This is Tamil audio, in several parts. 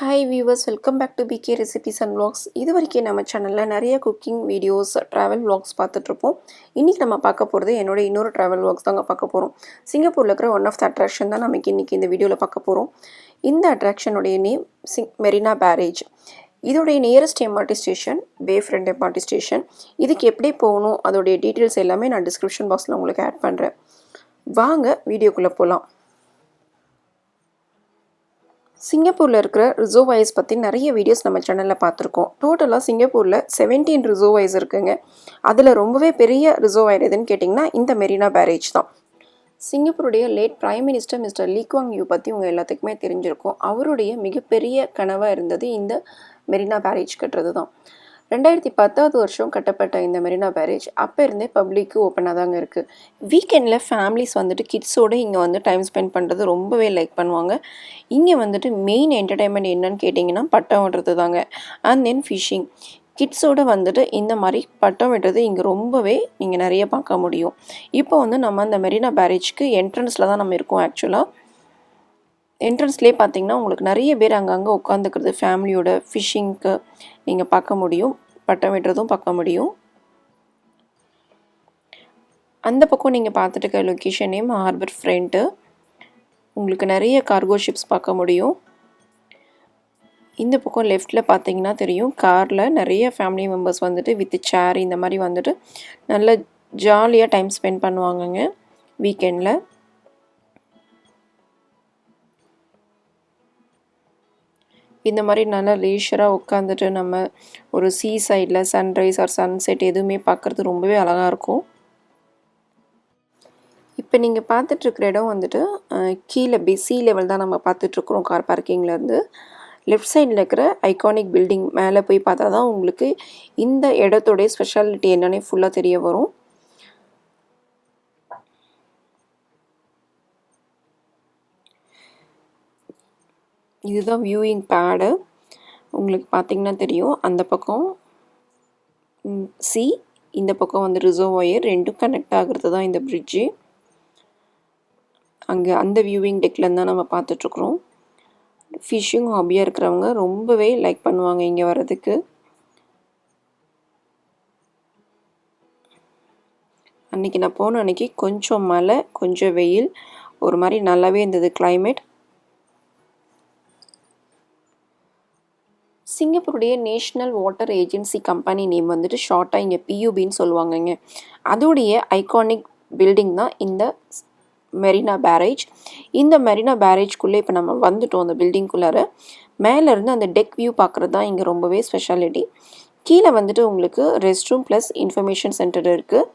Hi viewers, welcome back to PK recipes and vlogs. இது வரைக்கும் நம்ம சேனலில் நிறைய குக்கிங் வீடியோஸ், ட்ராவல் vlogs பார்த்துட்ருப்போம். இன்றைக்கி நம்ம பார்க்க போகிறது என்னோட இன்னொரு ட்ராவல் vlogs தாங்க பார்க்க போகிறோம். சிங்கப்பூரில் இருக்கிற ஒன் ஆஃப் த அட்ராக்ஷன் தான் நமக்கு இன்றைக்கி இந்த வீடியோவில் பார்க்க போகிறோம். இந்த அட்ராக்ஷனுடைய நேம் மெரினா பேரேஜ். இதோடைய நியரஸ்ட் எம்ஆர்டி ஸ்டேஷன் பே ஃப்ரண்ட் எம்ஆர்டி ஸ்டேஷன். இதுக்கு எப்படி போகணும் அதோடைய டீட்டெயில்ஸ் எல்லாமே நான் டிஸ்கிரிப்ஷன் பாக்ஸில் உங்களுக்கு ஆட் பண்ணுறேன். வாங்க வீடியோக்குள்ளே போகலாம். சிங்கப்பூரில் இருக்கிற ரிசர்வாயர்ஸ் பற்றி நிறைய வீடியோஸ் நம்ம சேனலில் பார்த்துருக்கோம். டோட்டலாக சிங்கப்பூரில் 17 ரிசர்வாயர்ஸ் இருக்குங்க. அதில் ரொம்பவே பெரிய ரிசர்வாயர் எதுன்னு கேட்டிங்கன்னா இந்த மெரினா பேரேஜ் தான். சிங்கப்பூருடைய late prime minister mister Lee Kuan Yew பற்றி உங்கள் எல்லாத்துக்குமே தெரிஞ்சிருக்கும். அவருடைய மிகப்பெரிய கனவாக இருந்தது இந்த மெரினா பேரேஜ் கட்டுறது தான். 2010 கட்டப்பட்ட இந்த மெரினா பேரேஜ் அப்போ இருந்தே பப்ளிக்கு ஓப்பனாக தாங்க இருக்குது. வீக்கெண்டில் ஃபேமிலிஸ் வந்துட்டு கிட்ஸோடு இங்கே வந்து டைம் ஸ்பெண்ட் பண்ணுறது ரொம்பவே லைக் பண்ணுவாங்க. இங்கே வந்துட்டு மெயின் என்டர்டைன்மெண்ட் என்னன்னு கேட்டிங்கன்னா பட்டம் விடுறது தாங்க. And then fishing. கிட்ஸோடு வந்துட்டு இந்த மாதிரி பட்டம் விடுறது இங்கே ரொம்பவே நீங்கள் நிறைய பார்க்க முடியும். இப்போ வந்து நம்ம இந்த மெரினா பேரேஜ்க்கு என்ட்ரன்ஸில் தான் நம்ம இருக்கோம். ஆக்சுவலாக என்ட்ரன்ஸ்லேயே பார்த்தீங்கன்னா உங்களுக்கு நிறைய பேர் அங்கங்கே உட்காந்துக்கிறது ஃபேமிலியோட ஃபிஷ்ஷிங்க்கு நீங்கள் பார்க்க முடியும். பட்டம் விடுறதும் பார்க்க முடியும். அந்த பக்கம் நீங்கள் பார்த்துட்டு இருக்க லொக்கேஷன் நேம் ஹார்பர் ஃப்ரண்ட்டு. உங்களுக்கு நிறைய கார்கோ ஷிப்ஸ் பார்க்க முடியும். இந்த பக்கம் லெஃப்டில் பார்த்தீங்கன்னா தெரியும், காரில் நிறைய ஃபேமிலி மெம்பர்ஸ் வந்துட்டு வித் சேர் இந்த மாதிரி வந்துட்டு நல்ல ஜாலியாக டைம் ஸ்பெண்ட் பண்ணுவாங்கங்க வீக்கெண்டில். இந்த மாதிரி நல்லா லீஷராக உட்காந்துட்டு நம்ம ஒரு சீ சைடில் சன்ரைஸ் ஆர் சன்செட் எதுவுமே பார்க்குறது ரொம்பவே அழகாக இருக்கும். இப்போ நீங்கள் பார்த்துட்ருக்குற இடம் வந்துட்டு கீழே சி லெவல் தான் நம்ம பார்த்துட்ருக்குறோம் கார் பார்க்கிங்லேருந்து. லெஃப்ட் சைடில் இருக்கிற ஐகானிக் பில்டிங் மேலே போய் பார்த்தா தான் உங்களுக்கு இந்த இடத்தோடைய ஸ்பெஷாலிட்டி என்னன்னே ஃபுல்லாக தெரிய வரும். இதுதான் வியூயிங் பேடு. உங்களுக்கு பார்த்திங்கன்னா தெரியும், அந்த பக்கம் சி, இந்த பக்கம் வந்து ரிசர்வாயர், ரெண்டும் கனெக்ட் ஆகிறது தான் இந்த பிரிட்ஜு. அங்கே அந்த வியூவிங் டெக்லேருந்து தான் நம்ம பார்த்துட்ருக்குறோம். ஃபிஷ்ஷிங் ஹாபியாக இருக்கிறவங்க ரொம்பவே லைக் பண்ணுவாங்க இங்கே வர்றதுக்கு. அன்றைக்கி நான் போன அன்றைக்கி கொஞ்சம் மழை, கொஞ்சம் வெயில், ஒரு மாதிரி நல்லாவே இருந்தது கிளைமேட். சிங்கப்பூருடைய national water agency company name வந்துட்டு ஷார்ட்டாக இங்கே பியூபின்னு சொல்லுவாங்கங்க. அதோடைய ஐகானிக் பில்டிங் தான் இந்த மெரினா பேரேஜ். இந்த மெரினா பேரேஜ்குள்ளே இப்போ நம்ம வந்துட்டோம். அந்த பில்டிங்குள்ளார மேலேருந்து அந்த டெக் வியூ பார்க்குறது தான் இங்கே ரொம்பவே ஸ்பெஷாலிட்டி. கீழே வந்துட்டு உங்களுக்கு rest room plus information centre இருக்குது.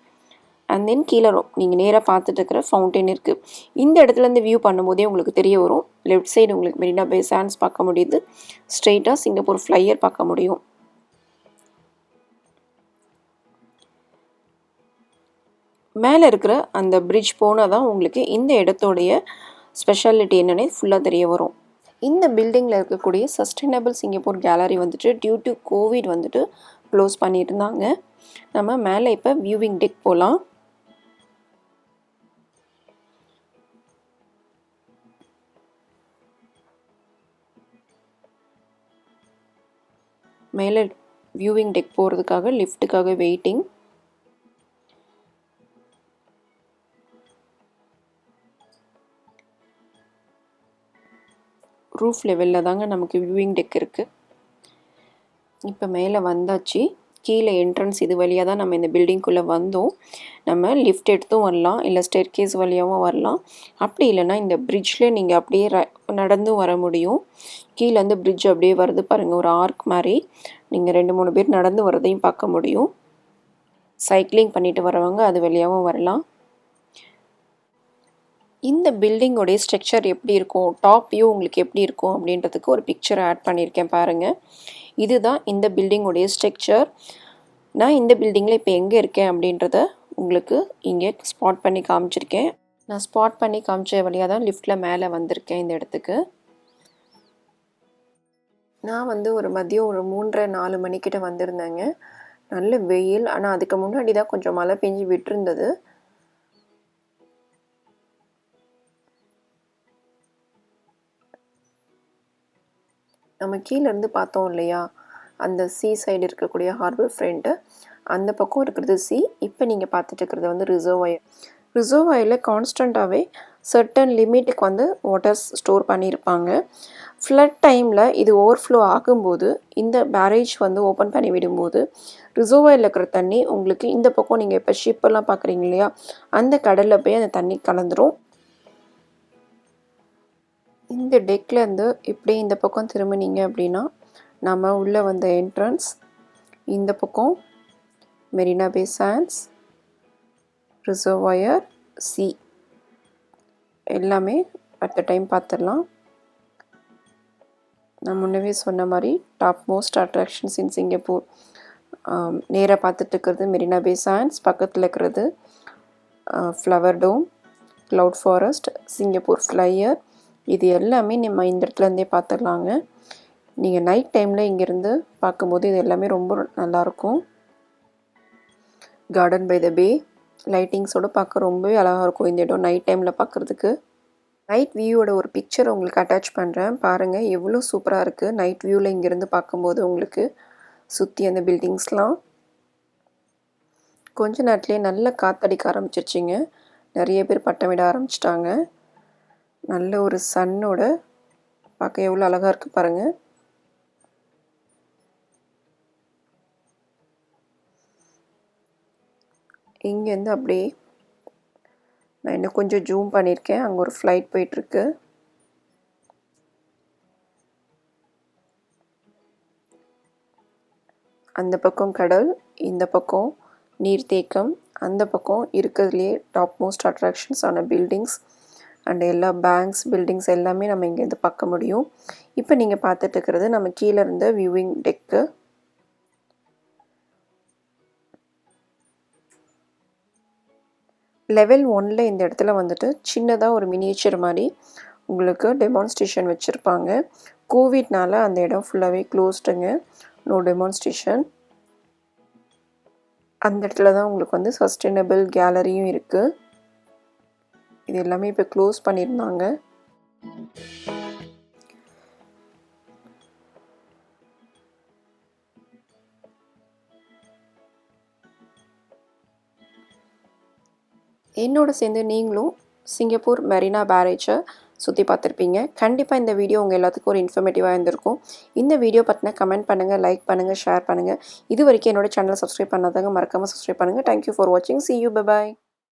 அண்ட் தென் கீழே நீங்கள் நேராக பார்த்துட்டு இருக்கிற ஃபவுண்டைன் இருக்குது. இந்த இடத்துலேருந்து வியூ பண்ணும்போதே உங்களுக்கு தெரிய வரும். லெஃப்ட் சைடு உங்களுக்கு மெரினா பே சாண்ட்ஸ் பார்க்க முடியுது. ஸ்ட்ரெயிட்டாக சிங்கப்பூர் ஃப்ளையர் பார்க்க முடியும். மேலே இருக்கிற அந்த பிரிட்ஜ் போனால் தான் உங்களுக்கு இந்த இடத்தோடைய ஸ்பெஷாலிட்டி என்னன்னே ஃபுல்லாக தெரிய வரும். இந்த பில்டிங்கில் இருக்கக்கூடிய சஸ்டைனபிள் சிங்கப்பூர் கேலரி வந்துட்டு டியூ டு கோவிட் வந்துட்டு க்ளோஸ் பண்ணியிருந்தாங்க. நம்ம மேலே இப்போ வியூவிங் டெக் போகலாம். மேலே வியூவிங் டெக் போகிறதுக்காக லிஃப்ட்டுக்காக வெயிட்டிங். ரூஃப் லெவலில் தாங்க நமக்கு வியூவிங் டெக் இருக்குது. இப்போ மேலே வந்தாச்சு. கீழே என்ட்ரன்ஸ் இது வழியாக தான் நம்ம இந்த பில்டிங்குள்ளே வந்தோம். நம்ம லிஃப்ட் எடுத்தும் வரலாம், இல்லை ஸ்டேர்கேஸ் வழியாகவும் வரலாம். அப்படி இல்லைன்னா இந்த பிரிட்ஜில் நீங்கள் அப்படியே நடந்தும் வர முடியும். கீழே வந்து பிரிட்ஜ் அப்படியே வருது பாருங்கள், ஒரு ஆர்க் மாதிரி. நீங்கள் 2-3 பேர் நடந்து வரதையும் பார்க்க முடியும். சைக்கிளிங் பண்ணிட்டு வரவங்க அது வழியாகவும் வரலாம். இந்த பில்டிங்கோடைய ஸ்ட்ரக்சர் எப்படி இருக்கும், டாப் வியூ உங்களுக்கு எப்படி இருக்கும் அப்படின்றதுக்கு ஒரு பிக்சர் ஆட் பண்ணியிருக்கேன் பாருங்கள். இதுதான் இந்த பில்டிங்கோடைய ஸ்ட்ரக்சர். நான் இந்த பில்டிங்கில் இப்போ எங்கே இருக்கேன் அப்படின்றத உங்களுக்கு இங்கே ஸ்பாட் பண்ணி காமிச்சிருக்கேன். நான் ஸ்பாட் பண்ணி காமிச்ச வழியாக தான் லிஃப்ட்டில் மேலே வந்திருக்கேன் இந்த இடத்துக்கு. நான் வந்து ஒரு மதியம் ஒரு 3:30-4 மணிக்கிட்ட வந்திருந்தேங்க. நல்ல வெயில், ஆனால் அதுக்கு முன்னாடி தான் கொஞ்சம் மழை பெஞ்சு விட்டுருந்தது. நம்ம கீழேருந்து பார்த்தோம் இல்லையா, அந்த சீ சைடு இருக்கக்கூடிய ஹார்பர் ஃப்ரண்ட்டு, அந்த பக்கம் இருக்கிறது சீ. இப்போ நீங்கள் பார்த்துட்டு இருக்கிறது வந்து ரிசர்வாயர். ரிசர்வாயரில் கான்ஸ்டண்ட்டாகவே சர்டன் லிமிட்டுக்கு வந்து வாட்டர்ஸ் ஸ்டோர் பண்ணியிருப்பாங்க. ஃப்ளட் டைமில் இது ஓவர்ஃப்ளோ ஆகும்போது இந்த பேரேஜ் வந்து ஓப்பன் பண்ணி விடும்போது ரிசர்வாயரில் இருக்கிற தண்ணி உங்களுக்கு இந்த பக்கம் நீங்கள் இப்போ ஷிப்பெல்லாம் பார்க்குறீங்க இல்லையா, அந்த கடலில் போய் அந்த தண்ணி கலந்துரும். இந்த டெக்லேருந்து இப்படியே இந்த பக்கம் திரும்பினீங்க அப்படின்னா நம்ம உள்ளே வந்த என்ட்ரன்ஸ், இந்த பக்கம் மெரினா பே சாண்ட்ஸ், ரிசர்வாயர், சி எல்லாமே அட் த டைம் பார்த்துடலாம். நான் முன்னவே சொன்ன மாதிரி top most attractions in Singapore. நேராக பார்த்துட்டு இருக்கிறது மெரினா பே சாண்ட்ஸ், பக்கத்தில் இருக்கிறது ஃப்ளவர் டோம், க்ளவுட் ஃபாரஸ்ட், சிங்கப்பூர் ஃப்ளையர். இது எல்லாமே நம்ம இந்த இடத்துலேருந்தே பார்த்துடலாங்க. நீங்கள் நைட் டைமில் இங்கேருந்து பார்க்கும்போது இது எல்லாமே ரொம்ப நல்லாயிருக்கும். கார்டன் பை த பே லைட்டிங்ஸோடு பார்க்க ரொம்பவே அழகாக இருக்கும் இந்த இடம் நைட் டைமில் பார்க்குறதுக்கு. நைட் வியூவோட ஒரு பிக்சர் உங்களுக்கு அட்டாச் பண்ணுறேன் பாருங்கள், எவ்வளோ சூப்பராக இருக்குது நைட் வியூவில் இங்கேருந்து பார்க்கும்போது. உங்களுக்கு சுற்றி அந்த பில்டிங்ஸ்லாம் கொஞ்ச நேரத்துலேயே நல்ல காற்றடிக்க ஆரம்பிச்சிருச்சிங்க. நிறைய பேர் பட்டம் விட ஆரம்பிச்சிட்டாங்க. நல்ல ஒரு சன்னோட பார்க்க எவ்வளோ அழகாக இருக்குது பாருங்கள். இங்கேருந்து அப்படியே நான் இன்னும் கொஞ்சம் ஜூம் பண்ணியிருக்கேன். அங்கே ஒரு ஃப்ளைட் போயிட்டுருக்கு. அந்த பக்கம் கடல், இந்த பக்கம் நீர்த்தேக்கம், அந்த பக்கம் இருக்கிறதுலே டாப் மோஸ்ட் அட்ராக்ஷன்ஸான பில்டிங்ஸ் அண்ட் எல்லா பேங்க்ஸ் பில்டிங்ஸ் எல்லாமே நம்ம இங்கேருந்து பார்க்க முடியும். இப்போ நீங்கள் பார்த்துட்டு இருக்கிறது நம்ம கீழே இருந்த வியூவிங் டெக்கு. லெவல் 1ல் இந்த இடத்துல வந்துட்டு சின்னதாக ஒரு மினியேச்சர் மாதிரி உங்களுக்கு டெமான்ஸ்ட்ரேஷன் வச்சுருப்பாங்க. கோவிட்னால அந்த இடம் ஃபுல்லாகவே க்ளோஸ்டுங்க, நோ டெமான்ஸ்ட்ரேஷன். அந்த இடத்துல தான் உங்களுக்கு வந்து சஸ்டைனபிள் கேலரியும் இருக்குது. இது எல்லாமே இப்போ க்ளோஸ் பண்ணியிருந்தாங்க. என்னோட சேர்ந்து நீங்களும் சிங்கப்பூர் மெரினா பேரேஜை சுற்றி பார்த்துருப்பீங்க. கண்டிப்பாக இந்த வீடியோ உங்கள் எல்லாத்துக்கும் ஒரு இன்ஃபர்மேட்டிவாக இருந்திருக்கும். இந்த வீடியோ பற்றின கமெண்ட் பண்ணுங்கள், லைக் பண்ணுங்கள், ஷேர் பண்ணுங்கள். இது வரைக்கும் என்னோட சேனலை சப்ஸ்கிரைப் பண்ணாதவங்க மறக்காமல் சப்ஸ்கிரைப் பண்ணுங்கள். தேங்க்யூ ஃபார் வாட்சிங். See you. Bye bye.